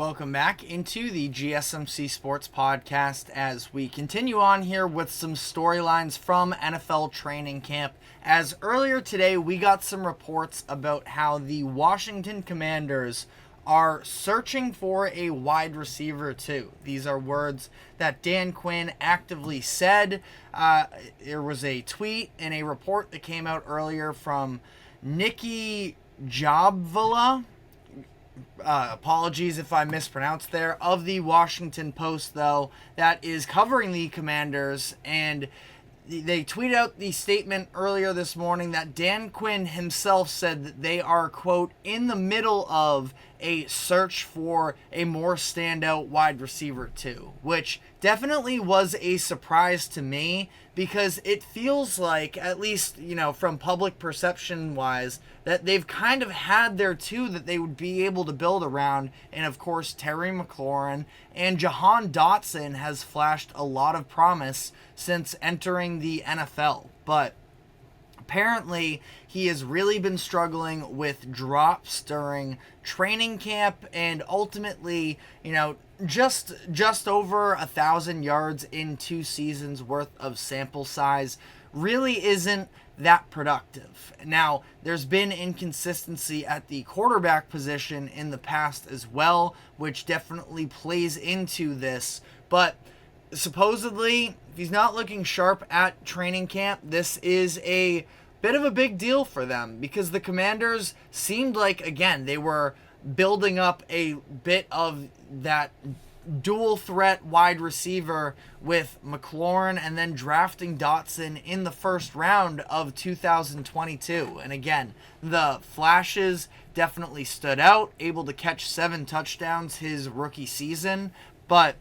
Welcome back into the GSMC Sports Podcast as we continue on here with some storylines from NFL training camp. As earlier today, we got some reports about how the Washington Commanders are searching for a wide receiver too. These are words that Dan Quinn actively said. There was a tweet and a report that came out earlier from Nikki Jobvala. Apologies if I mispronounced there, of the Washington Post, though, that is covering the Commanders, and they tweeted out the statement earlier this morning that Dan Quinn himself said that they are, quote, in the middle of a search for a more standout wide receiver too, which definitely was a surprise to me because it feels like, at least, from public perception wise, that they've kind of had their two that they would be able to build around. And of course, Terry McLaurin and Jahan Dotson has flashed a lot of promise since entering the NFL. But apparently, he has really been struggling with drops during training camp and ultimately, just over 1,000 yards in 2 seasons worth of sample size really isn't that productive. Now, there's been inconsistency at the quarterback position in the past as well, which definitely plays into this, but supposedly, if he's not looking sharp at training camp, this is a bit of a big deal for them because the Commanders seemed like, again, they were building up a bit of that dual threat wide receiver with McLaurin and then drafting Dotson in the first round of 2022. And again, the flashes definitely stood out, able to catch 7 touchdowns his rookie season, but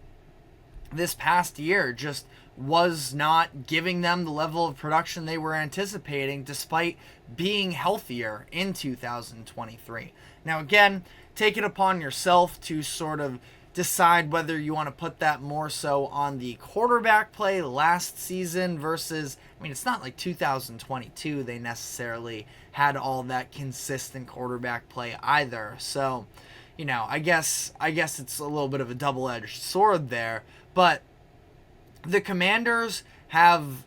this past year just was not giving them the level of production they were anticipating despite being healthier in 2023. Now again, take it upon yourself to sort of decide whether you want to put that more so on the quarterback play last season versus, it's not like 2022 they necessarily had all that consistent quarterback play either. So, I guess it's a little bit of a double-edged sword there, but the Commanders have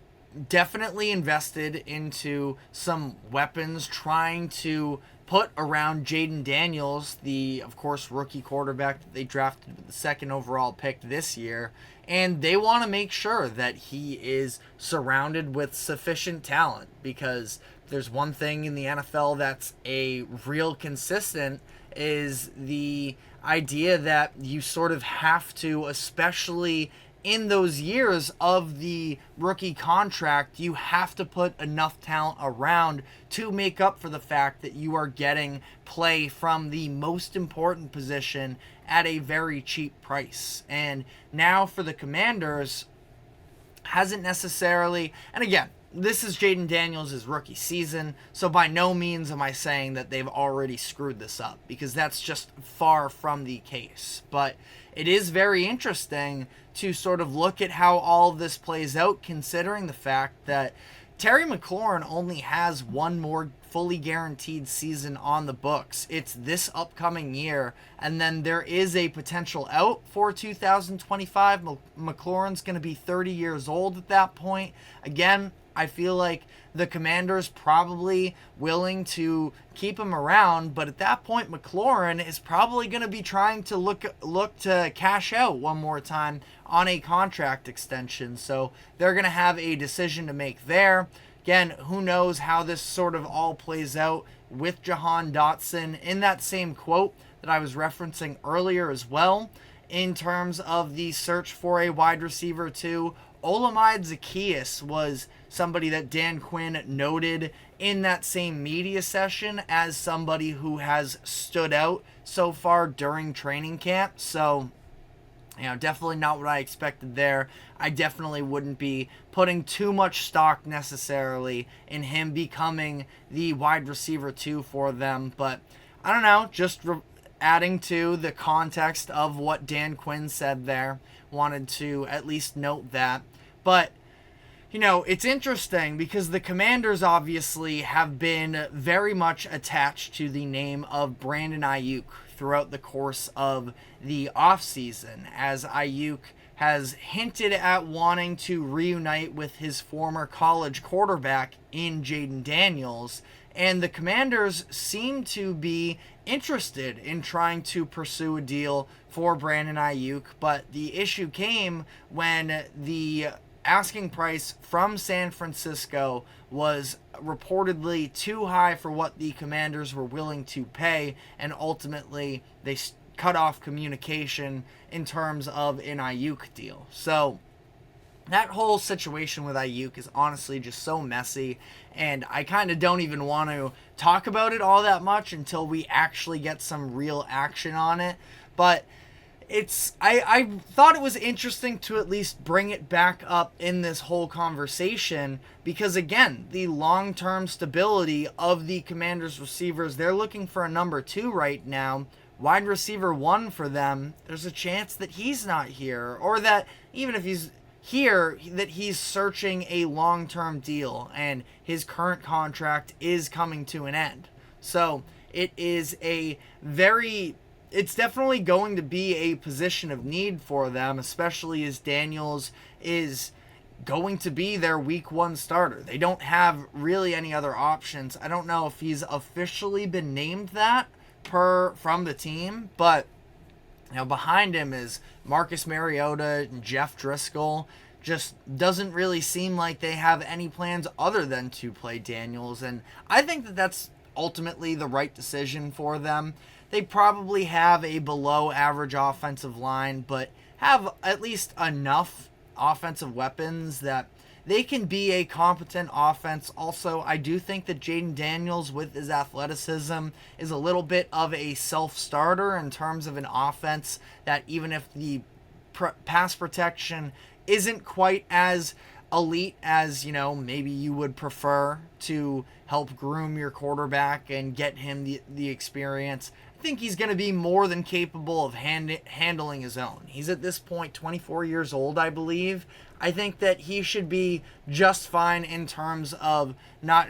definitely invested into some weapons trying to put around Jaden Daniels, the, of course, rookie quarterback that they drafted with the 2nd overall pick this year, and they want to make sure that he is surrounded with sufficient talent because there's one thing in the NFL that's a real consistent is the idea that you sort of have to, especially in those years of the rookie contract, you have to put enough talent around to make up for the fact that you are getting play from the most important position at a very cheap price. And now for the Commanders, hasn't necessarily, and again, this is Jaden Daniels' rookie season, so by no means am I saying that they've already screwed this up, because that's just far from the case. But it is very interesting to sort of look at how all of this plays out, considering the fact that Terry McLaurin only has one more fully guaranteed season on the books. It's this upcoming year, and then there is a potential out for 2025. McLaurin's going to be 30 years old at that point. Again, I feel like the Commanders probably willing to keep him around, but at that point, McLaurin is probably going to be trying to look to cash out one more time on a contract extension. So they're going to have a decision to make there. Again, who knows how this sort of all plays out with Jahan Dotson in that same quote that I was referencing earlier as well, in terms of the search for a wide receiver too. Olamide Zaccheaus was somebody that Dan Quinn noted in that same media session as somebody who has stood out so far during training camp. So, definitely not what I expected there. I definitely wouldn't be putting too much stock necessarily in him becoming the wide receiver 2 for them. But I don't know, just adding to the context of what Dan Quinn said there, wanted to at least note that. But, it's interesting because the Commanders obviously have been very much attached to the name of Brandon Aiyuk throughout the course of the offseason, as Aiyuk has hinted at wanting to reunite with his former college quarterback in Jaden Daniels, and the Commanders seem to be interested in trying to pursue a deal for Brandon Aiyuk, but the issue came when the asking price from San Francisco was reportedly too high for what the Commanders were willing to pay, and ultimately they cut off communication in terms of an Aiyuk deal. So that whole situation with Aiyuk is honestly just so messy, and I kind of don't even want to talk about it all that much until we actually get some real action on it. But I thought it was interesting to at least bring it back up in this whole conversation because, again, the long-term stability of the Commanders receivers, they're looking for a number 2 right now. Wide receiver 1 for them, there's a chance that he's not here, or that even if he's here, that he's searching a long-term deal and his current contract is coming to an end. So it's definitely going to be a position of need for them, especially as Daniels is going to be their week 1 starter. They don't have really any other options. I don't know if he's officially been named that from the team, but behind him is Marcus Mariota and Jeff Driscoll. Just doesn't really seem like they have any plans other than to play Daniels, and I think that that's ultimately the right decision for them. They probably have a below average offensive line, but have at least enough offensive weapons that they can be a competent offense. Also, I do think that Jaden Daniels, with his athleticism, is a little bit of a self-starter in terms of an offense that even if the pass protection isn't quite as elite as, maybe you would prefer to help groom your quarterback and get him the experience, I think he's going to be more than capable of handling his own. He's at this point 24 years old, I believe. I think that he should be just fine in terms of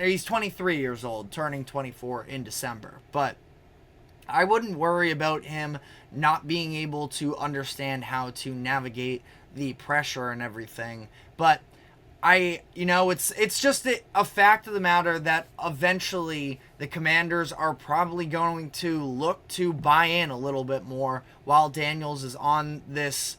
he's 23 years old, turning 24 in December. But I wouldn't worry about him not being able to understand how to navigate the pressure and everything. But it's just a fact of the matter that eventually the Commanders are probably going to look to buy in a little bit more while Daniels is on this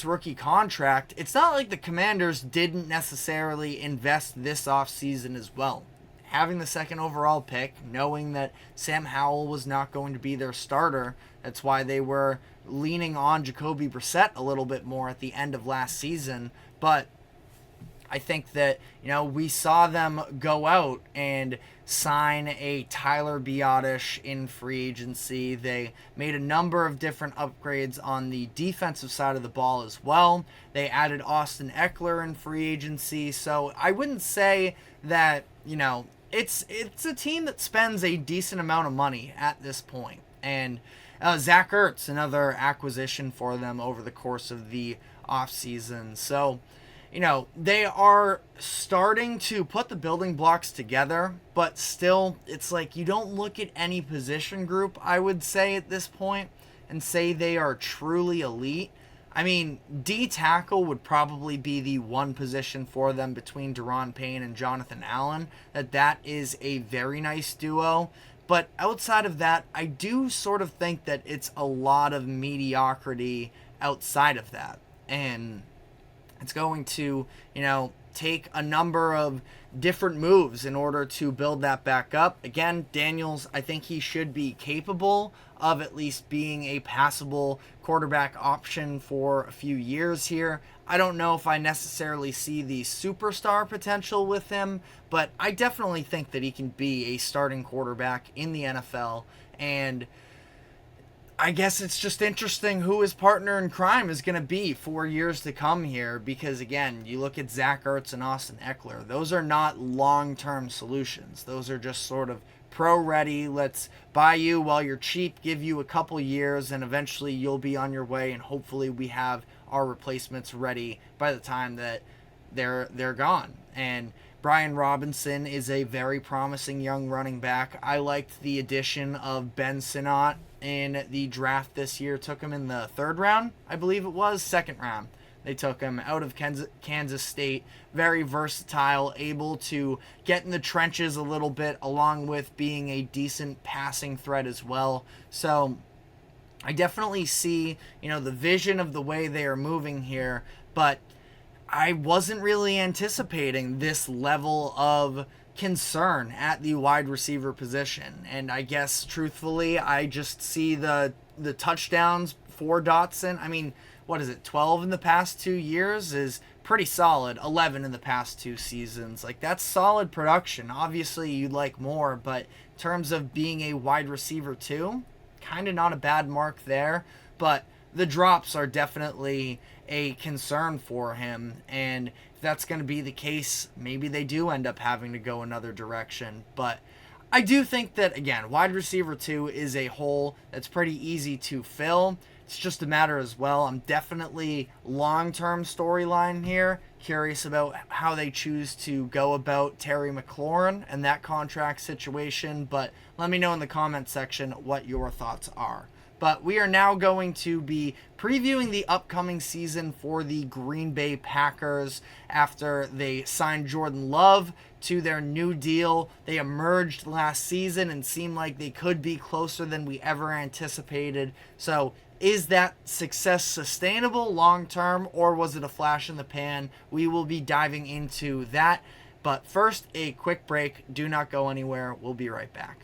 rookie contract. It's not like the Commanders didn't necessarily invest this offseason as well. Having the 2nd overall pick, knowing that Sam Howell was not going to be their starter, that's why they were leaning on Jacoby Brissett a little bit more at the end of last season. But I think that, we saw them go out and sign a Tyler Biadasz in free agency. They made a number of different upgrades on the defensive side of the ball as well. They added Austin Eckler in free agency. So I wouldn't say that, it's a team that spends a decent amount of money at this point. And Zach Ertz, another acquisition for them over the course of the offseason. So, they are starting to put the building blocks together, but still, it's like you don't look at any position group, I would say, at this point, and say they are truly elite. I mean, D tackle would probably be the one position for them between Deron Payne and Jonathan Allen. That is a very nice duo. But outside of that, I do sort of think that it's a lot of mediocrity outside of that. And it's going to, take a number of different moves in order to build that back up. Again, Daniels, I think he should be capable of at least being a passable quarterback option for a few years here. I don't know if I necessarily see the superstar potential with him, but I definitely think that he can be a starting quarterback in the NFL. And I guess it's just interesting who his partner in crime is going to be for years to come here, because again, you look at Zach Ertz and Austin Eckler. Those are not long-term solutions. Those are just sort of pro-ready. Let's buy you while you're cheap, give you a couple years, and eventually you'll be on your way, and hopefully we have our replacements ready by the time that they're gone. And Brian Robinson is a very promising young running back. I liked the addition of Ben Sinnott in the draft this year. Took him in the 3rd round, I believe it was, 2nd round. They took him out of Kansas State. Very versatile, able to get in the trenches a little bit, along with being a decent passing threat as well. So I definitely see, the vision of the way they are moving here, but I wasn't really anticipating this level of concern at the wide receiver position. And I guess, truthfully, I just see the touchdowns for Dotson. I mean, what is it, 12 in the past 2 years is pretty solid. 11 in the past 2 seasons. Like, that's solid production. Obviously, you'd like more, but in terms of being a wide receiver too, kind of not a bad mark there. But the drops are definitely a concern for him, and if that's going to be the case, maybe they do end up having to go another direction. But I do think that, again, wide receiver 2 is a hole that's pretty easy to fill. It's just a matter as well. I'm definitely long-term storyline here. Curious about how they choose to go about Terry McLaurin and that contract situation, but let me know in the comment section what your thoughts are. But we are now going to be previewing the upcoming season for the Green Bay Packers after they signed Jordan Love to their new deal. They emerged last season and seemed like they could be closer than we ever anticipated. So is that success sustainable long term, or was it a flash in the pan? We will be diving into that. But first, a quick break. Do not go anywhere. We'll be right back.